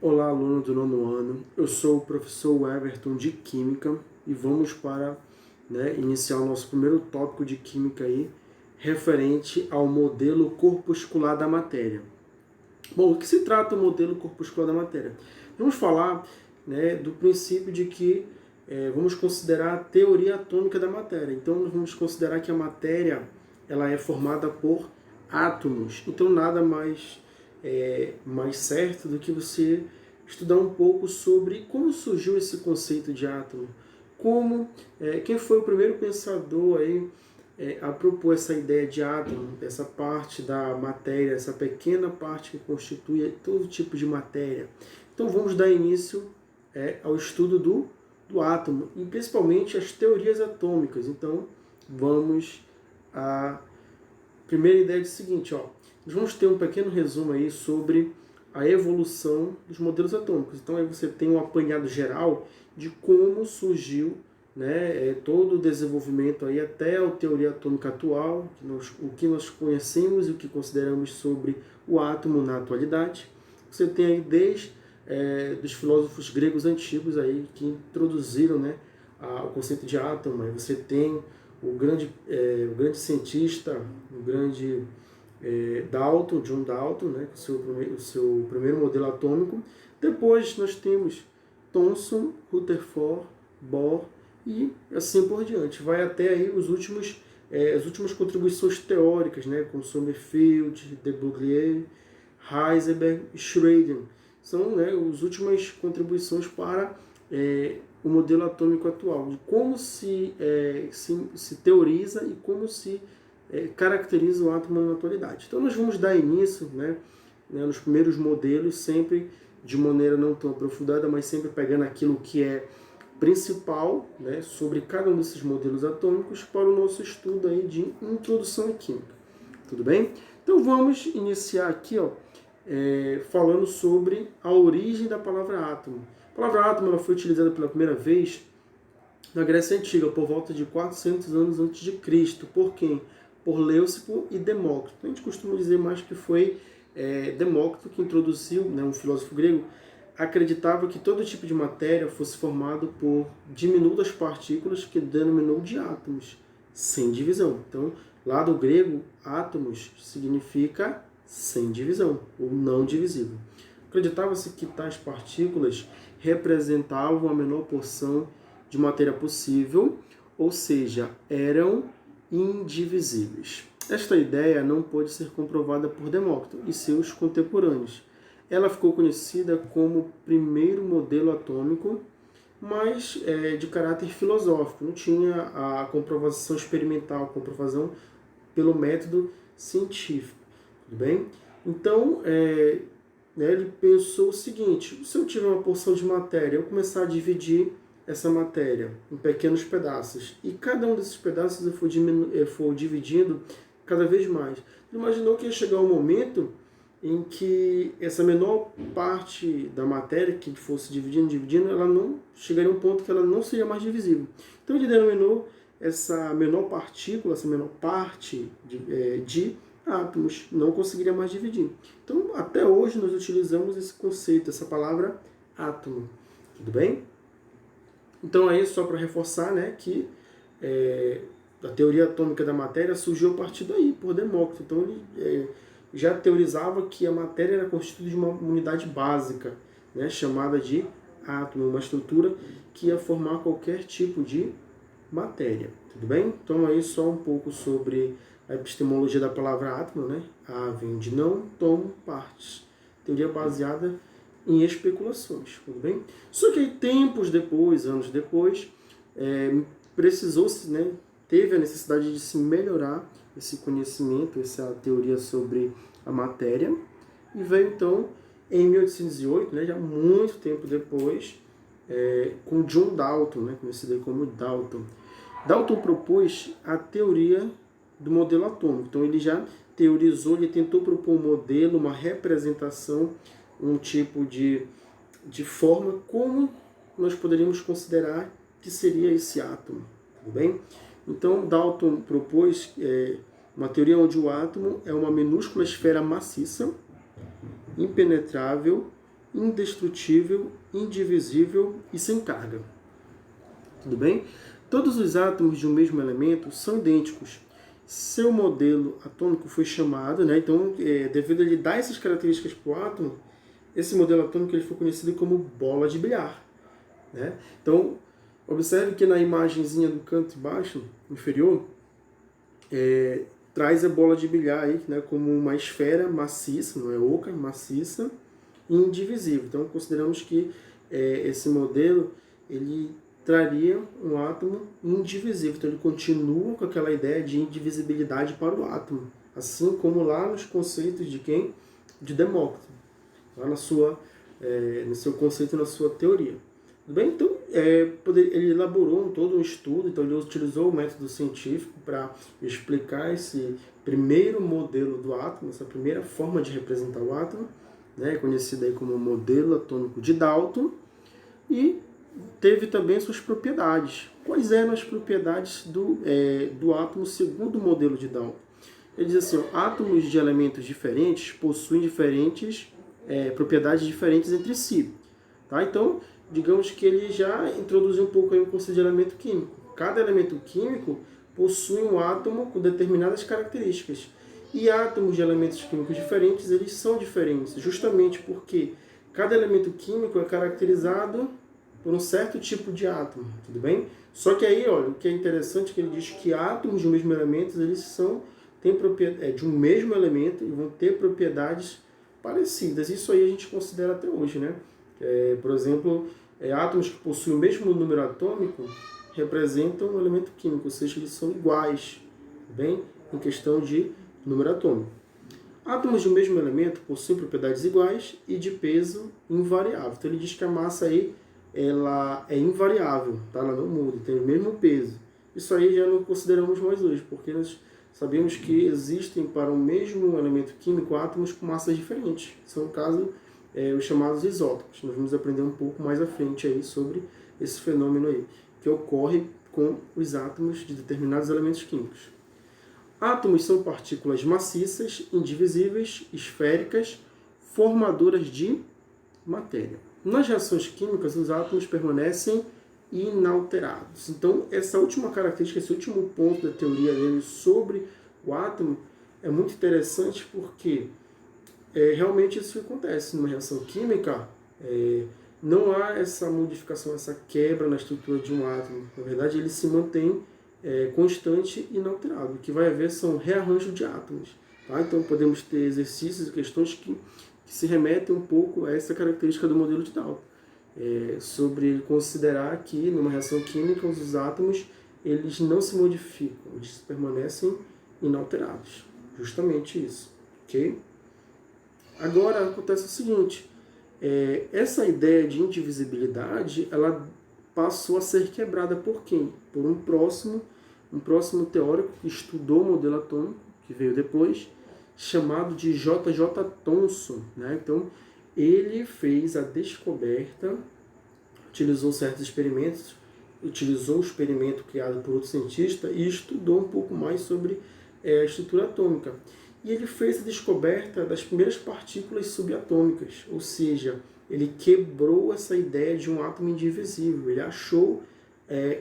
Olá, aluno do nono ano. Eu sou o professor Everton de Química e vamos para iniciar o nosso primeiro tópico de Química aí, referente ao modelo corpuscular da matéria. Bom, o que se trata o modelo corpuscular da matéria? Vamos falar do princípio de que vamos considerar a teoria atômica da matéria. Então, nós vamos considerar que a matéria ela é formada por átomos. Então, nada mais certo do que você estudar um pouco sobre como surgiu esse conceito de átomo, quem foi o primeiro pensador aí a propor essa ideia de átomo, essa parte da matéria, essa pequena parte que constitui todo tipo de matéria. Então vamos dar início ao estudo do átomo e principalmente as teorias atômicas. Então vamos à primeira ideia do seguinte, nós vamos ter um pequeno resumo aí sobre a evolução dos modelos atômicos. Então aí você tem um apanhado geral de como surgiu todo o desenvolvimento aí até a teoria atômica atual, o que nós conhecemos e o que consideramos sobre o átomo na atualidade. Você tem aí desde dos filósofos gregos antigos aí que introduziram o conceito de átomo. Aí você tem o grande cientista, o grande John Dalton, com o seu primeiro modelo atômico. Depois nós temos Thomson, Rutherford, Bohr e assim por diante. Vai até aí as últimas contribuições teóricas, como Sommerfeld, de Broglie, Heisenberg e Schrödinger. São as últimas contribuições para o modelo atômico atual, de como se teoriza e como se caracteriza o átomo na atualidade. Então nós vamos dar início nos primeiros modelos, sempre de maneira não tão aprofundada, mas sempre pegando aquilo que é principal sobre cada um desses modelos atômicos para o nosso estudo aí de introdução à química. Tudo bem? Então vamos iniciar aqui falando sobre a origem da palavra átomo. A palavra átomo ela foi utilizada pela primeira vez na Grécia Antiga, por volta de 400 anos antes de Cristo. Por quem? Por Leucipo e Demócrito. A gente costuma dizer mais que foi Demócrito que introduziu, um filósofo grego, acreditava que todo tipo de matéria fosse formado por diminutas partículas que denominou de átomos, sem divisão. Então, lá do grego, átomos significa sem divisão, ou não divisível. Acreditava-se que tais partículas representavam a menor porção de matéria possível, ou seja, eram indivisíveis. Esta ideia não pôde ser comprovada por Demócrito e seus contemporâneos. Ela ficou conhecida como primeiro modelo atômico, mas de caráter filosófico. Não tinha a comprovação experimental, a comprovação pelo método científico. Tudo bem? Então, ele pensou o seguinte: se eu tiver uma porção de matéria, eu começar a dividir essa matéria em pequenos pedaços, e cada um desses pedaços eu for dividindo cada vez mais. Ele imaginou que ia chegar um momento em que essa menor parte da matéria que fosse dividindo, ela não chegaria a um ponto que ela não seria mais divisível. Então ele denominou essa menor partícula, essa menor parte de átomos, não conseguiria mais dividir. Então até hoje nós utilizamos esse conceito, essa palavra átomo. Tudo bem? Então aí só para reforçar que a teoria atômica da matéria surgiu a partir daí, por Demócrito. Então ele já teorizava que a matéria era constituída de uma unidade básica, chamada de átomo, uma estrutura que ia formar qualquer tipo de matéria. Tudo bem? Então aí só um pouco sobre a epistemologia da palavra átomo. A vem de não, tomo, partes. Teoria baseada em especulações, tudo bem? Só que aí, tempos depois, anos depois, precisou-se, teve a necessidade de se melhorar esse conhecimento, essa teoria sobre a matéria, e veio então, em 1808, já muito tempo depois, com John Dalton, conhecido aí como Dalton. Dalton propôs a teoria do modelo atômico. Então ele já teorizou, ele tentou propor um modelo, uma representação, um tipo de forma como nós poderíamos considerar que seria esse átomo. Tudo bem? Então Dalton propôs uma teoria onde o átomo é uma minúscula esfera maciça, impenetrável indestrutível, indivisível e sem carga. Tudo bem? Todos os átomos de um mesmo elemento são idênticos. Seu modelo atômico foi chamado, né? Então, devido a ele dar essas características para o átomo, esse modelo atômico ele foi conhecido como bola de bilhar, né? Então, observe que na imagenzinha do canto baixo, inferior, traz a bola de bilhar aí, né, como uma esfera maciça, não é oca, maciça e indivisível. Então, consideramos que esse modelo ele traria um átomo indivisível. Então, ele continua com aquela ideia de indivisibilidade para o átomo, assim como lá nos conceitos de quem? De Demócrito, lá no seu conceito, na sua teoria. Tudo bem? Então, ele elaborou todo um estudo, então ele utilizou o método científico para explicar esse primeiro modelo do átomo, essa primeira forma de representar o átomo, né, conhecida aí como modelo atômico de Dalton, e teve também suas propriedades. Quais eram as propriedades do átomo segundo o modelo de Dalton? Ele diz assim, átomos de elementos diferentes possuem propriedades diferentes entre si. Tá? Então, digamos que ele já introduziu um pouco aí o conceito de elemento químico. Cada elemento químico possui um átomo com determinadas características. E átomos de elementos químicos diferentes, eles são diferentes, justamente porque cada elemento químico é caracterizado por um certo tipo de átomo, tudo bem? Só que aí, olha, o que é interessante é que ele diz que átomos de um mesmo elemento, eles têm propriedade de um mesmo elemento e vão ter propriedades parecidas. Isso aí a gente considera até hoje, né? Por exemplo, átomos que possuem o mesmo número atômico representam um elemento químico, ou seja, eles são iguais, bem, em questão de número atômico. Átomos de um mesmo elemento possuem propriedades iguais e de peso invariável. Então ele diz que a massa aí ela é invariável, tá? Ela não muda, tem o mesmo peso. Isso aí já não consideramos mais hoje, porque nós sabemos que existem para o mesmo elemento químico átomos com massas diferentes. São, no caso, os chamados isótopos. Nós vamos aprender um pouco mais à frente aí sobre esse fenômeno aí, que ocorre com os átomos de determinados elementos químicos. Átomos são partículas maciças, indivisíveis, esféricas, formadoras de matéria. Nas reações químicas, os átomos permanecem inalterados. Então, essa última característica, esse último ponto da teoria dele sobre o átomo é muito interessante porque realmente isso acontece numa reação química. Não há essa modificação, essa quebra na estrutura de um átomo. Na verdade, ele se mantém constante e inalterado. O que vai haver são rearranjos de átomos. Tá? Então, podemos ter exercícios e questões que se remetem um pouco a essa característica do modelo de Dalton. Sobre considerar que, numa reação química, os átomos eles não se modificam, eles permanecem inalterados. Justamente isso. Ok? Agora, acontece o seguinte, essa ideia de indivisibilidade, ela passou a ser quebrada por quem? Por um próximo teórico que estudou o modelo atômico, que veio depois, chamado de J.J. Thomson. Né? Então, ele fez a descoberta, utilizou certos experimentos, utilizou o experimento criado por outro cientista e estudou um pouco mais sobre a estrutura atômica. E ele fez a descoberta das primeiras partículas subatômicas, ou seja, ele quebrou essa ideia de um átomo indivisível. Ele achou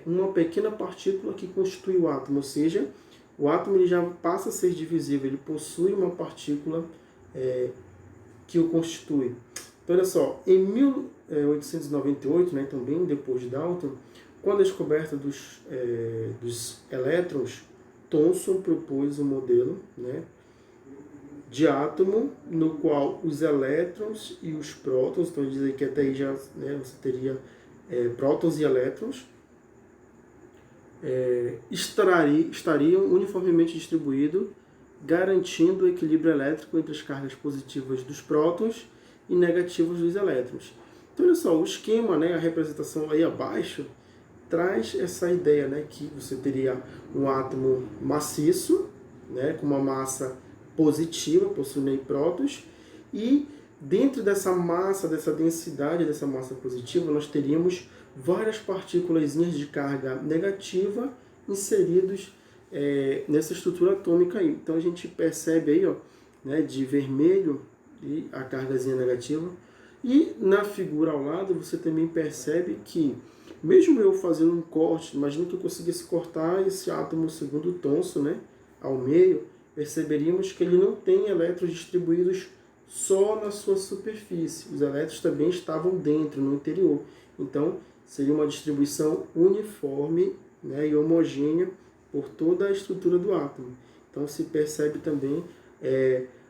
uma pequena partícula que constitui o átomo, ou seja, o átomo ele já passa a ser divisível, ele possui uma partícula que o constitui. Então, olha só, em 1898, né, então bem depois de Dalton, com a descoberta dos elétrons, Thomson propôs um modelo, né, de átomo no qual os elétrons e os prótons, então diz aí que até aí já você teria prótons e elétrons, estariam uniformemente distribuídos, garantindo o equilíbrio elétrico entre as cargas positivas dos prótons e negativas dos elétrons. Então, olha só, o esquema, a representação aí abaixo, traz essa ideia, que você teria um átomo maciço, com uma massa positiva, possuindo prótons, e dentro dessa massa, dessa densidade, dessa massa positiva, nós teríamos várias partículas de carga negativa inseridos nessa estrutura atômica aí. Então a gente percebe aí, de vermelho e a cargazinha negativa, E na figura ao lado você também percebe que, mesmo eu fazendo um corte, imagina que eu conseguisse cortar esse átomo segundo Thomson, né, ao meio, perceberíamos que ele não tem elétrons distribuídos só na sua superfície. Os elétrons também estavam dentro, no interior. Então, seria uma distribuição uniforme, né, e homogênea por toda a estrutura do átomo. Então, se percebe também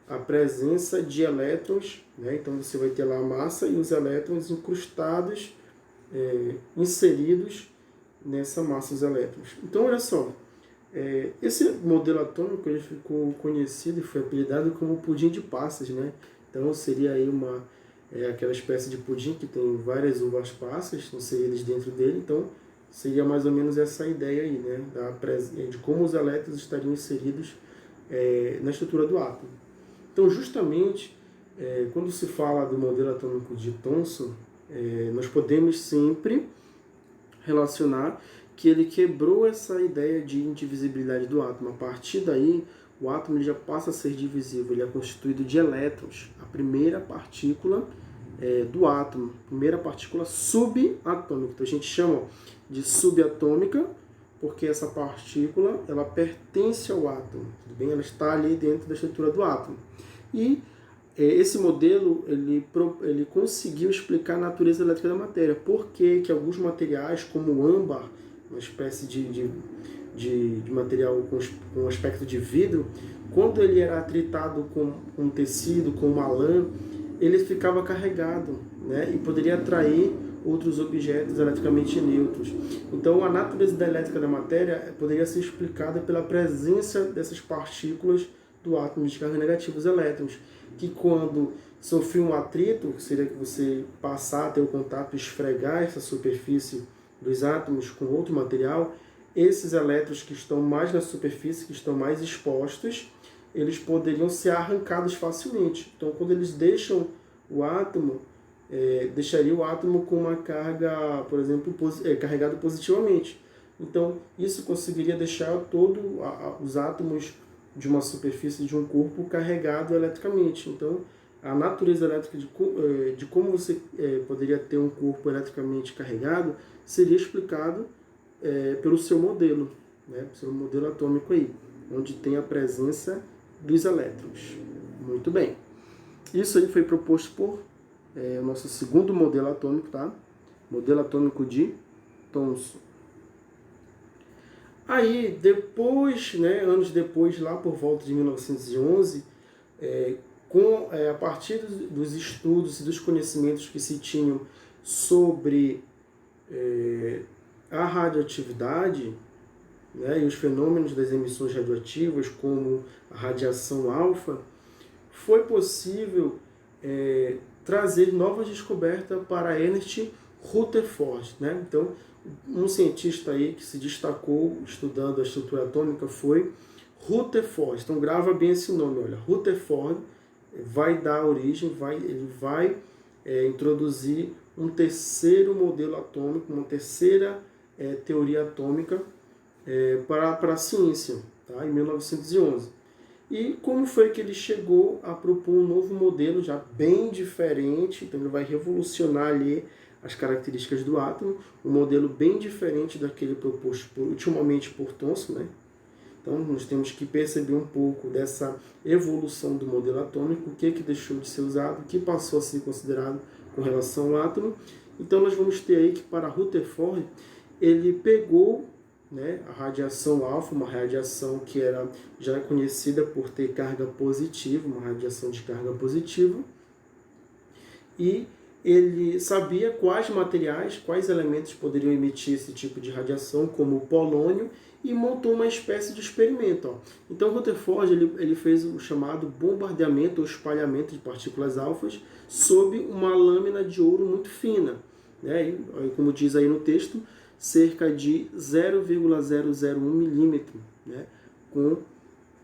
a presença de elétrons, né? Então, você vai ter lá a massa e os elétrons incrustados, inseridos nessa massa, os elétrons. Então, olha só, esse modelo atômico ele ficou conhecido e foi apelidado como pudim de passas, né? Então, seria aí aquela espécie de pudim que tem várias uvas passas inseridas dentro dele. Então, seria mais ou menos essa ideia aí, né? De como os elétrons estariam inseridos na estrutura do átomo. Então, justamente, quando se fala do modelo atômico de Thomson, nós podemos sempre relacionar que ele quebrou essa ideia de indivisibilidade do átomo. A partir daí, o átomo ele já passa a ser divisível, ele é constituído de elétrons. A primeira partícula do átomo, primeira partícula subatômica. Então, a gente chama de subatômica porque essa partícula ela pertence ao átomo, tudo bem? Ela está ali dentro da estrutura do átomo. E esse modelo ele conseguiu explicar a natureza elétrica da matéria. Por que alguns materiais, como o âmbar, uma espécie de material com aspecto de vidro, quando ele era atritado com um tecido, com uma lã, ele ficava carregado, né? E poderia atrair outros objetos eletricamente neutros. Então, a natureza da elétrica da matéria poderia ser explicada pela presença dessas partículas do átomo de carga negativa, os elétrons, que quando sofriam um atrito, que seria que você passar a ter o contato, esfregar essa superfície dos átomos com outro material, esses elétrons que estão mais na superfície, que estão mais expostos, eles poderiam ser arrancados facilmente. Então, quando eles deixam o átomo, deixaria o átomo com uma carga, por exemplo, carregado positivamente. Então, isso conseguiria deixar todos os átomos de uma superfície de um corpo carregado eletricamente. Então, a natureza elétrica de como você poderia ter um corpo eletricamente carregado seria explicado pelo seu modelo, né, pelo modelo atômico aí, onde tem a presença dos elétrons. Muito bem. Isso aí foi proposto por o nosso segundo modelo atômico, tá? Modelo atômico de Thomson. Aí, depois, né, anos depois, lá por volta de 1911, a partir dos estudos e dos conhecimentos que se tinham sobre a radioatividade, né, e os fenômenos das emissões radioativas, como a radiação alfa, foi possível trazer novas descobertas para Ernst Rutherford, né? Então, um cientista aí que se destacou estudando a estrutura atômica foi Rutherford. Então, grava bem esse nome, olha. Rutherford vai dar origem, ele vai introduzir um terceiro modelo atômico, uma terceira teoria atômica para a ciência, tá? Em 1911. E como foi que ele chegou a propor um novo modelo já bem diferente, então ele vai revolucionar ali as características do átomo, um modelo bem diferente daquele proposto ultimamente por Thomson, né? Então nós temos que perceber um pouco dessa evolução do modelo atômico, o que deixou de ser usado, o que passou a ser considerado com relação ao átomo. Então nós vamos ter aí que para Rutherford, ele pegou, né, a radiação alfa, uma radiação que era já conhecida por ter carga positiva, uma radiação de carga positiva, e ele sabia quais materiais, quais elementos poderiam emitir esse tipo de radiação, como o polônio, e montou uma espécie de experimento. Ó. Então, Rutherford ele fez o chamado bombardeamento ou espalhamento de partículas alfas sob uma lâmina de ouro muito fina, né? E, como diz aí no texto, cerca de 0,001 milímetro, né? Com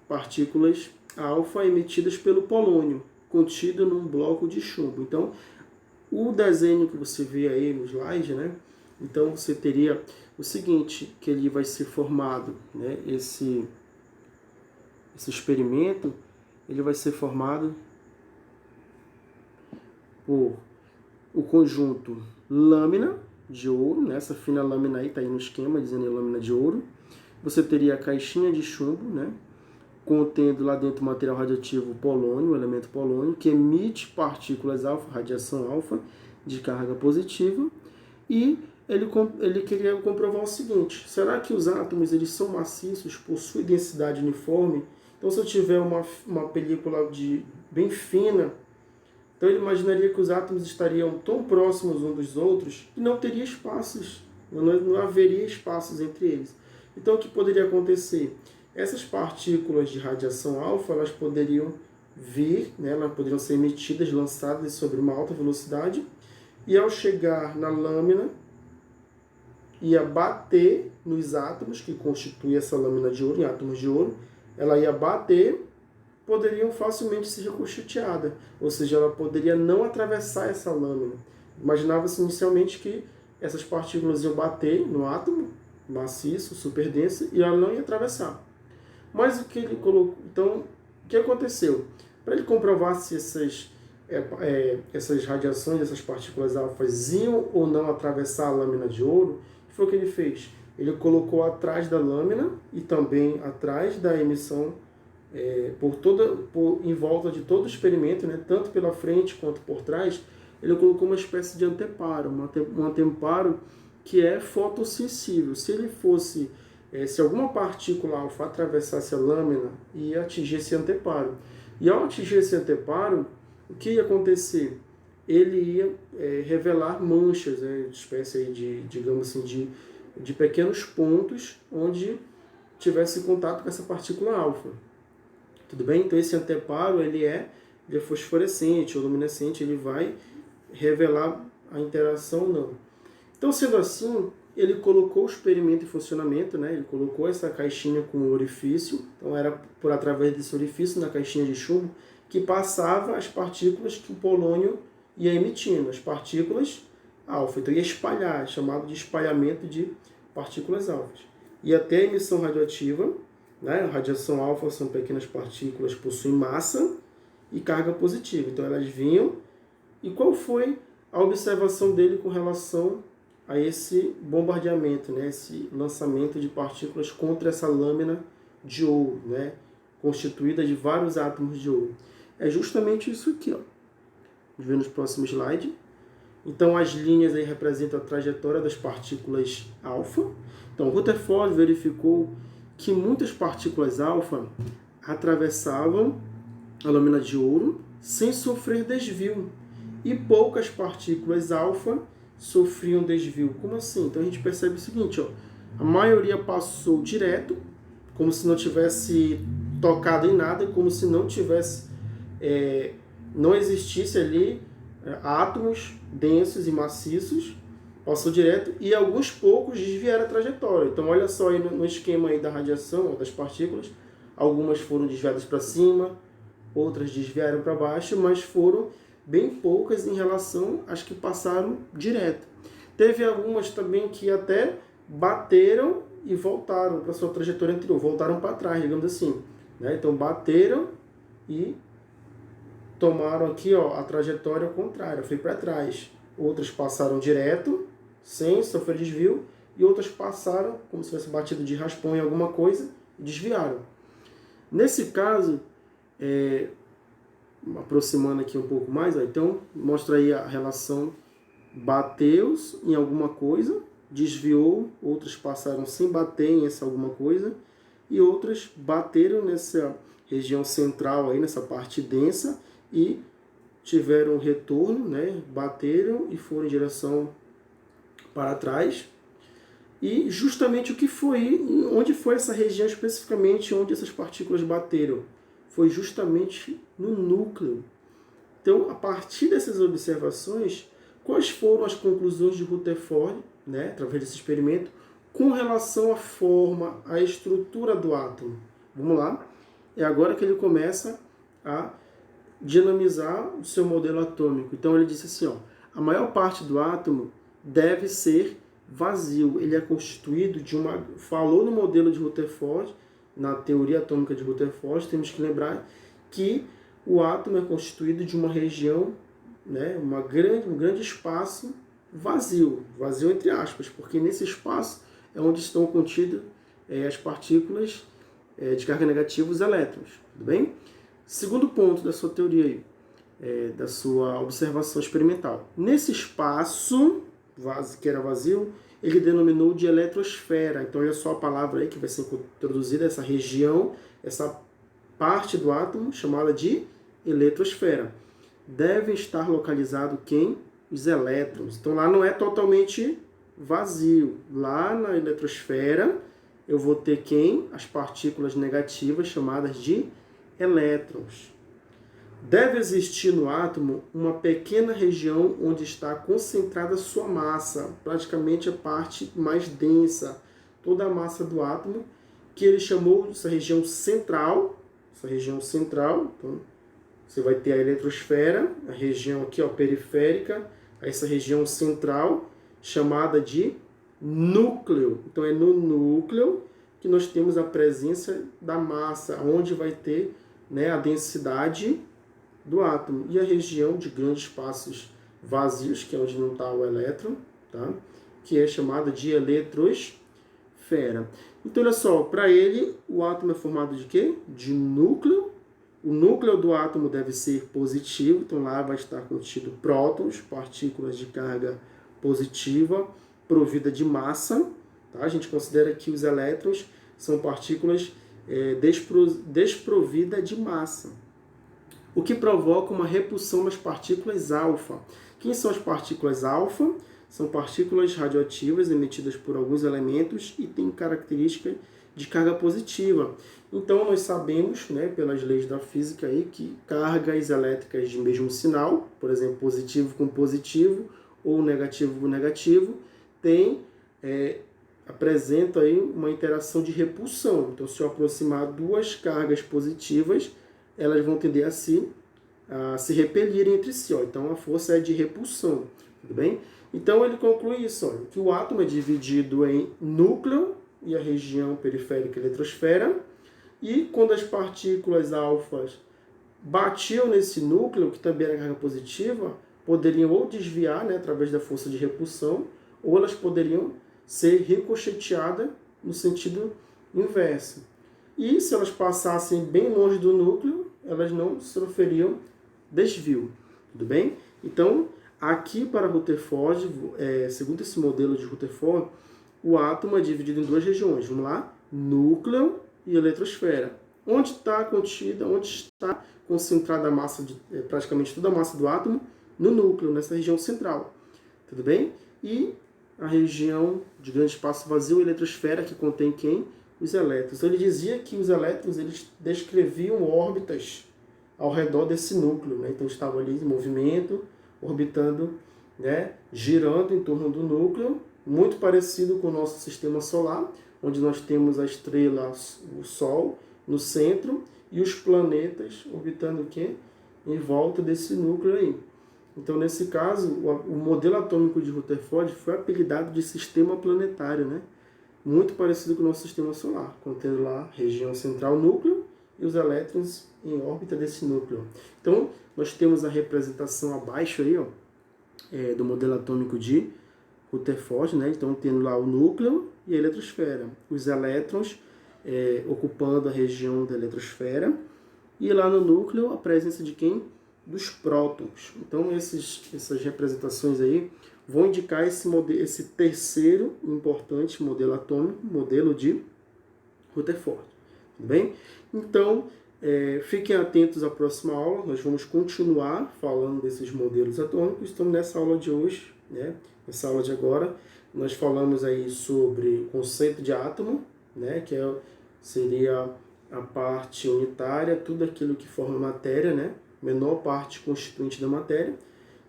partículas alfa emitidas pelo polônio, contido num bloco de chumbo. Então, o desenho que você vê aí no slide, né? Então você teria o seguinte, que ele vai ser formado, né? Esse experimento, ele vai ser formado por o conjunto lâmina de ouro, né? Essa fina lâmina aí está aí no esquema, dizendo aí lâmina de ouro. Você teria a caixinha de chumbo, né? Contendo lá dentro o material radioativo polônio, o elemento polônio, que emite partículas alfa, radiação alfa, de carga positiva. E ele queria comprovar o seguinte: será que os átomos eles são maciços, possuem densidade uniforme? Então, se eu tiver uma película bem fina, então ele imaginaria que os átomos estariam tão próximos uns dos outros que não teria espaços, não haveria espaços entre eles. Então, o que poderia acontecer? Essas partículas de radiação alfa, elas poderiam vir, né, elas poderiam ser emitidas, lançadas sobre uma alta velocidade, e ao chegar na lâmina, ia bater nos átomos que constituem essa lâmina de ouro, em átomos de ouro, ela ia bater, poderiam facilmente ser reconstituídas, ou seja, ela poderia não atravessar essa lâmina. Imaginava-se inicialmente que essas partículas iam bater no átomo maciço, superdenso, e ela não ia atravessar. Mas o que ele colocou, então, o que aconteceu? Para ele comprovar se essas radiações, essas partículas alfas iam ou não atravessar a lâmina de ouro, o que foi que ele fez? Ele colocou atrás da lâmina e também atrás da emissão, em volta de todo o experimento, né, tanto pela frente quanto por trás, ele colocou uma espécie de anteparo, um anteparo que é fotossensível. Se ele fosse, se alguma partícula alfa atravessasse a lâmina, ia atingir esse anteparo. E ao atingir esse anteparo, o que ia acontecer? Ele ia revelar manchas, espécie aí digamos assim, de pequenos pontos onde tivesse contato com essa partícula alfa. Tudo bem? Então esse anteparo ele é fosforescente ou luminescente, ele vai revelar a interação ou não. Então, sendo assim, ele colocou o experimento em funcionamento, né? Ele colocou essa caixinha com um orifício, então era por através desse orifício na caixinha de chumbo que passava as partículas que o polônio ia emitindo, as partículas alfa. Então ia espalhar, chamado de espalhamento de partículas alfas. E até a emissão radioativa, né? A radiação alfa são pequenas partículas que possuem massa e carga positiva. Então elas vinham. E qual foi a observação dele com relação a esse bombardeamento, né? Esse lançamento de partículas contra essa lâmina de ouro, né? Constituída de vários átomos de ouro? É justamente isso aqui, ó. Vamos ver no próximo slide. Então as linhas aí representam a trajetória das partículas alfa. Então Rutherford verificou que muitas partículas alfa atravessavam a lâmina de ouro sem sofrer desvio, e poucas partículas alfa sofriam desvio. Como assim? Então a gente percebe o seguinte, ó, a maioria passou direto, como se não tivesse tocado em nada, como se não tivesse, não existisse ali átomos densos e maciços, passou direto, e alguns poucos desviaram a trajetória. Então olha só aí no esquema aí da radiação, das partículas, algumas foram desviadas para cima, outras desviaram para baixo, mas foram bem poucas em relação às que passaram direto. Teve algumas também que até bateram e voltaram para sua trajetória anterior, voltaram para trás, digamos assim, né? Então bateram e tomaram aqui, ó, a trajetória contrária, foi para trás. Outras passaram direto, sem sofrer desvio, e outras passaram como se tivesse batido de raspão em alguma coisa e desviaram. Nesse caso, aproximando aqui um pouco mais, ó, então mostra aí a relação: bateu em alguma coisa, desviou, outras passaram sem bater em essa alguma coisa, e outras bateram nessa região central aí, nessa parte densa, e tiveram retorno, né? Bateram e foram em direção para trás. E justamente o que foi, onde foi essa região especificamente onde essas partículas bateram? Foi justamente no núcleo. Então, a partir dessas observações, quais foram as conclusões de Rutherford, né, através desse experimento, com relação à forma, à estrutura do átomo? Vamos lá. É agora que ele começa a dinamizar o seu modelo atômico. Então, ele disse assim, ó, a maior parte do átomo deve ser vazio. Ele é constituído de uma... Falou no modelo de Rutherford, na teoria atômica de Rutherford, temos que lembrar que o átomo é constituído de uma região né, um grande espaço vazio entre aspas, porque nesse espaço é onde estão contidas as partículas de carga negativa, os elétrons, tudo bem? Segundo ponto da sua teoria aí, da sua observação experimental. Nesse espaço que era vazio, ele denominou de eletrosfera. Então, olha só a palavra aí que vai ser introduzida, essa região, essa parte do átomo chamada de eletrosfera. Deve estar localizado quem? Os elétrons. Então, lá não é totalmente vazio. Lá na eletrosfera, eu vou ter quem? As partículas negativas chamadas de elétrons. Deve existir no átomo uma pequena região onde está concentrada sua massa, praticamente a parte mais densa, toda a massa do átomo, que ele chamou essa região central. Então, você vai ter a eletrosfera, a região aqui, ó, periférica, essa região central, chamada de núcleo. Então, é no núcleo que nós temos a presença da massa, onde vai ter, né, a densidade do átomo. E a região de grandes espaços vazios, que é onde não está o elétron, tá? Que é chamada de eletrosfera. Então, olha só, para ele, o átomo é formado de quê? De núcleo. O núcleo do átomo deve ser positivo, então lá vai estar contido prótons, partículas de carga positiva, provida de massa. Tá? A gente considera que os elétrons são partículas desprovidas de massa, o que provoca uma repulsão das partículas alfa. Quem são as partículas alfa? São partículas radioativas emitidas por alguns elementos e têm característica de carga positiva. Então, nós sabemos, né, pelas leis da física, aí, que cargas elétricas de mesmo sinal, por exemplo, positivo com positivo ou negativo com negativo, apresentam aí uma interação de repulsão. Então, se eu aproximar duas cargas positivas, elas vão tender a se repelirem entre si. Ó. Então, a força é de repulsão. Tudo bem? Então, ele conclui isso, ó, que o átomo é dividido em núcleo e a região periférica eletrosfera. E quando as partículas alfas batiam nesse núcleo, que também era carga positiva, poderiam ou desviar, né, através da força de repulsão, ou elas poderiam ser ricocheteadas no sentido inverso. E se elas passassem bem longe do núcleo, elas não sofreriam desvio. Tudo bem? Então, aqui para Rutherford, segundo esse modelo de Rutherford, o átomo é dividido em duas regiões. Vamos lá? Núcleo e eletrosfera. Onde está concentrada a massa, praticamente toda a massa do átomo? No núcleo, nessa região central. Tudo bem? E a região de grande espaço vazio, a eletrosfera, que contém quem? Os elétrons. Então, ele dizia que os elétrons eles descreviam órbitas ao redor desse núcleo. Né? Então, estavam ali em movimento, orbitando, né? Girando em torno do núcleo, muito parecido com o nosso sistema solar, onde nós temos a estrela, o Sol, no centro, e os planetas orbitando o quê? Em volta desse núcleo aí. Então, nesse caso, o modelo atômico de Rutherford foi apelidado de sistema planetário, né? Muito parecido com o nosso sistema solar, contendo lá a região central, núcleo, e os elétrons em órbita desse núcleo. Então, nós temos a representação abaixo aí, ó, do modelo atômico de Rutherford, né? Então, tendo lá o núcleo e a eletrosfera. Os elétrons ocupando a região da eletrosfera, e lá no núcleo a presença de quem? Dos prótons. Então, essas representações aí vão indicar esse terceiro importante modelo atômico, modelo de Rutherford. Tudo bem? Então, fiquem atentos à próxima aula, nós vamos continuar falando desses modelos atômicos. Então, nessa aula de hoje, né, nessa aula de agora, nós falamos aí sobre o conceito de átomo, né, que seria a parte unitária, tudo aquilo que forma matéria, né, menor parte constituinte da matéria,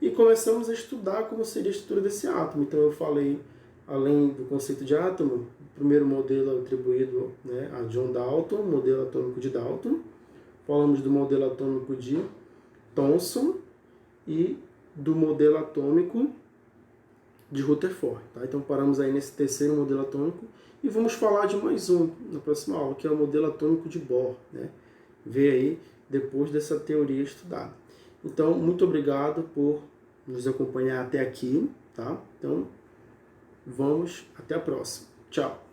e começamos a estudar como seria a estrutura desse átomo. Então, eu falei, além do conceito de átomo, o primeiro modelo atribuído, né, a John Dalton, modelo atômico de Dalton. Falamos do modelo atômico de Thomson e do modelo atômico de Rutherford. Tá? Então, paramos aí nesse terceiro modelo atômico e vamos falar de mais um na próxima aula, que é o modelo atômico de Bohr. Né? Ver aí depois dessa teoria estudada. Então, muito obrigado por nos acompanhar até aqui, tá? Então, até a próxima. Tchau!